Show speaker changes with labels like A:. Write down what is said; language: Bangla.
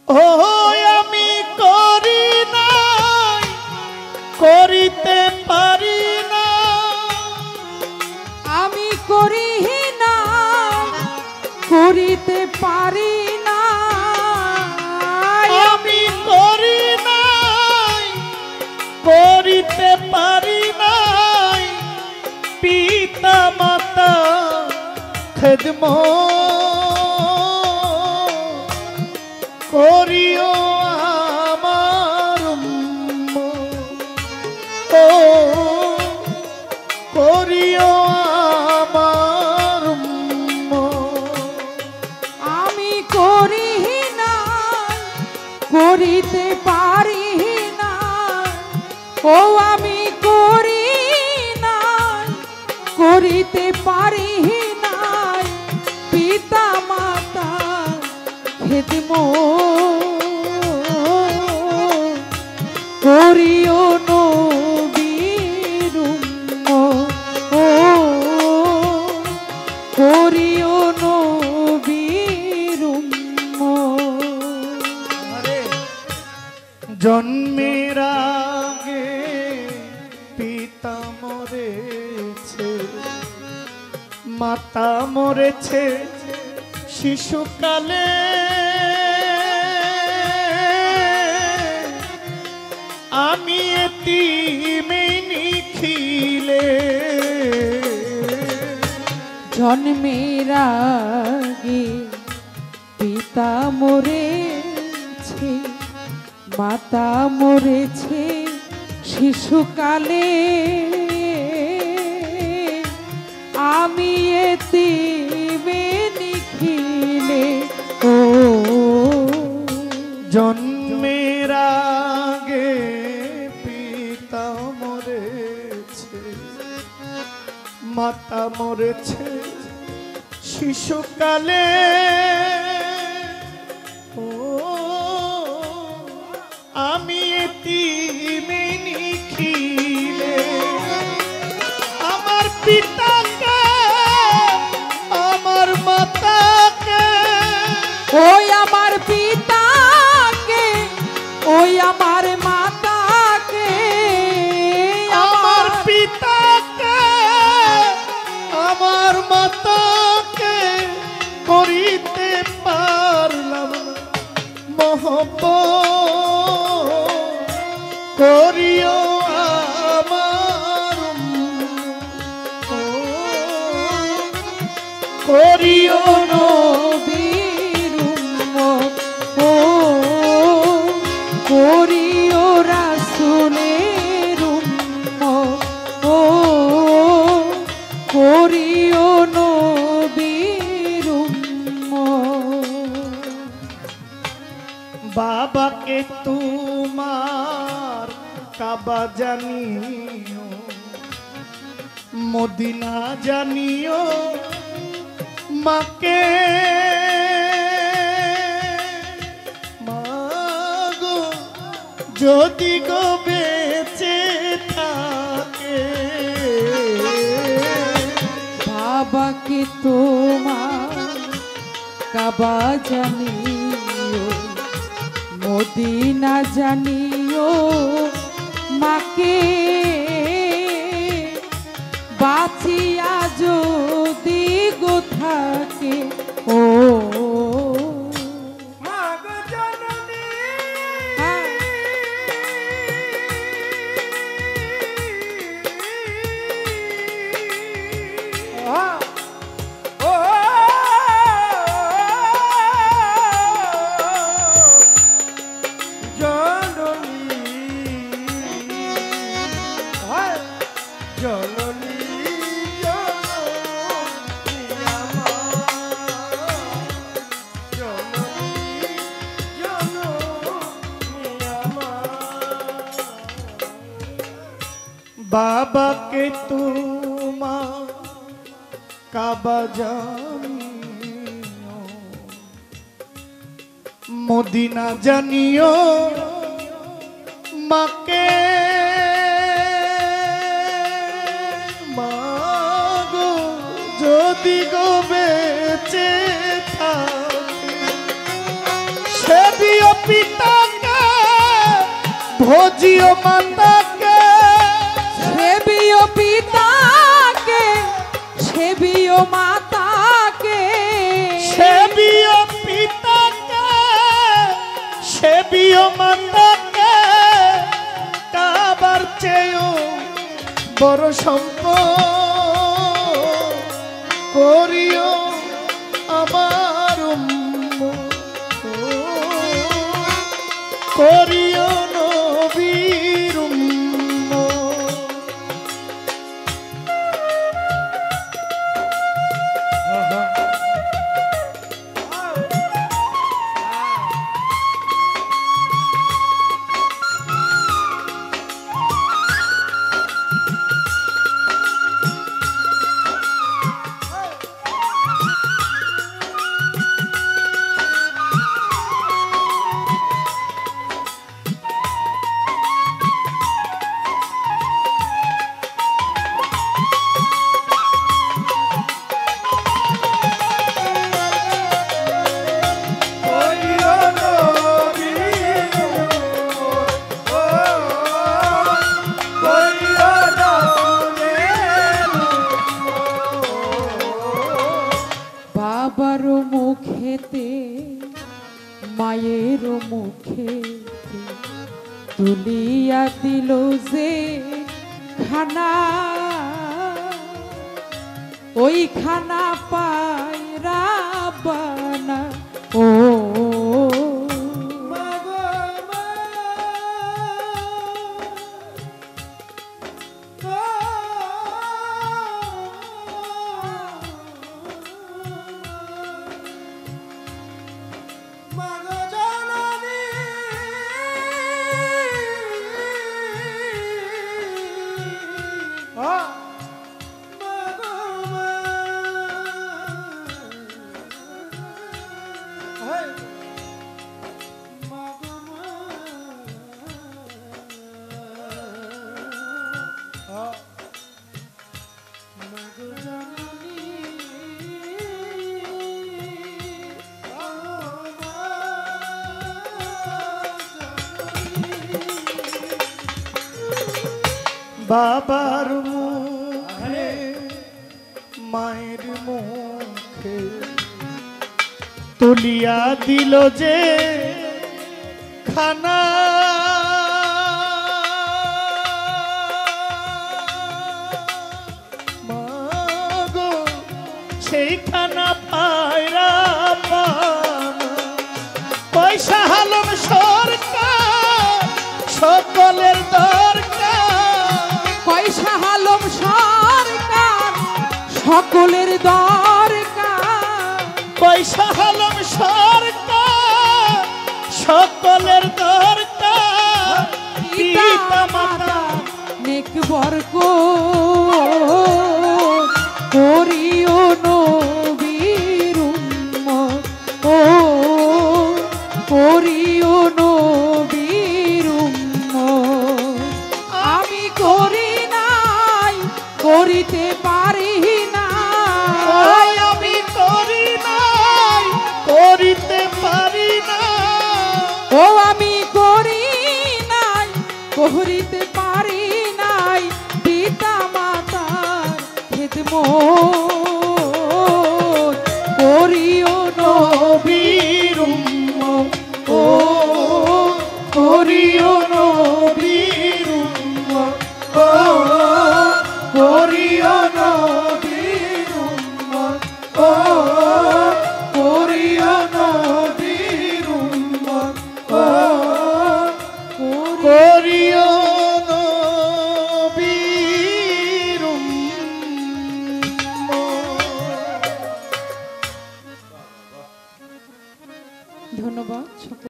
A: ও আমি করি নাই, করিতে পারি না,
B: আমি করি না, করিতে পারি না,
A: আমি করি নাই, করিতে পারি নাই, পিতা মাতা খেদমত করিও আমার ও করিও আমার
B: আমি করি না, করিতে পারি না, ও আমি করি না, করিতে পারি না, পিতা মাতা খেদমত করিও নবীর উম্মত, ও করিও নবীর উম্মত।
A: জন্মের আগে পিতা মরেছে, মাতা মরেছে শিশুকালে, আমি এতিমে নিখিলে।
B: জন্মের আগে পিতা মরেছে, মাতা মরেছে শিশুকালে, আমি এতিমে নিখিলে। ও
A: জন্মের আগে পিতা মরেছে, মাতা মরেছে শিশুকালে, ও আমি এতিমে নিখিলে। আমার পিতাকে, আমার মাতাকে,
B: ওই আমার পিতাকে, ওই আমার মাতাকে,
A: আমার পিতাকে, আমার মাতাকে করিতে পারলাম মহব্বত করিও আমার করিও
B: নবীর উম্মত, ও করিও রাসূলের উম্মত, ও করিও নবীর উম্মত।
A: বাবাকে তোমার কাবা জানিও, মদিনা জানিও, মাকে মাগো যদি গো বেঁচে থাকে,
B: বাবাকে তোমার কাবা জানিও, মদিনা জানিও, মাকে বাঁচিয়া যদি গো থাকে, ও
A: মাগো জননী বাবাকে তোমার কাবা জানিও, মদিনা জানিও, মাকে মাগো যদি গো বেঁচে থাকে, সেবিও পিতাকে ভোজিও মাতাকে
B: সেবিও পিতাকে সেবিও মাতাকে
A: সেবিও পিতাকে সেবিও মাতাকে কাবার চেয়েও বড় সম্পদ করিও আমার করিও নবীর
B: বাবার মুখেতে মায়ের মুখে তুলিয়া দিল যে খানা ওই খানা পায়রা বানা ও
A: বাবার মুখে মায়ের মুখে তুলিয়া দিল যে খানা মাগো সেই খানা পায়রা পানা পয়সা হালম সরকার সকলের দরকার
B: পয়সা হালম সরকার সকলের দরকার
A: পয়সা হালম সরকার সকলের দরকার পিতা মাতা
B: নেক বরকত করিও নবীর উম্মত ও করিও নবীর উম্মত আমি করি নাই করিতে পারি না
A: আমি করি নাই করিতে পারি না
B: ও আমি করি নাই করিতে পারি নাই পিতা মাতার খেদমত করিও নবীর উম্মত ও
A: করিও নবীর উম্মত ও করিও নবীর উম্মত ও করিও নবীর উম্মত ও করিও নবীর উম্মত।
B: ধন্যবাদ।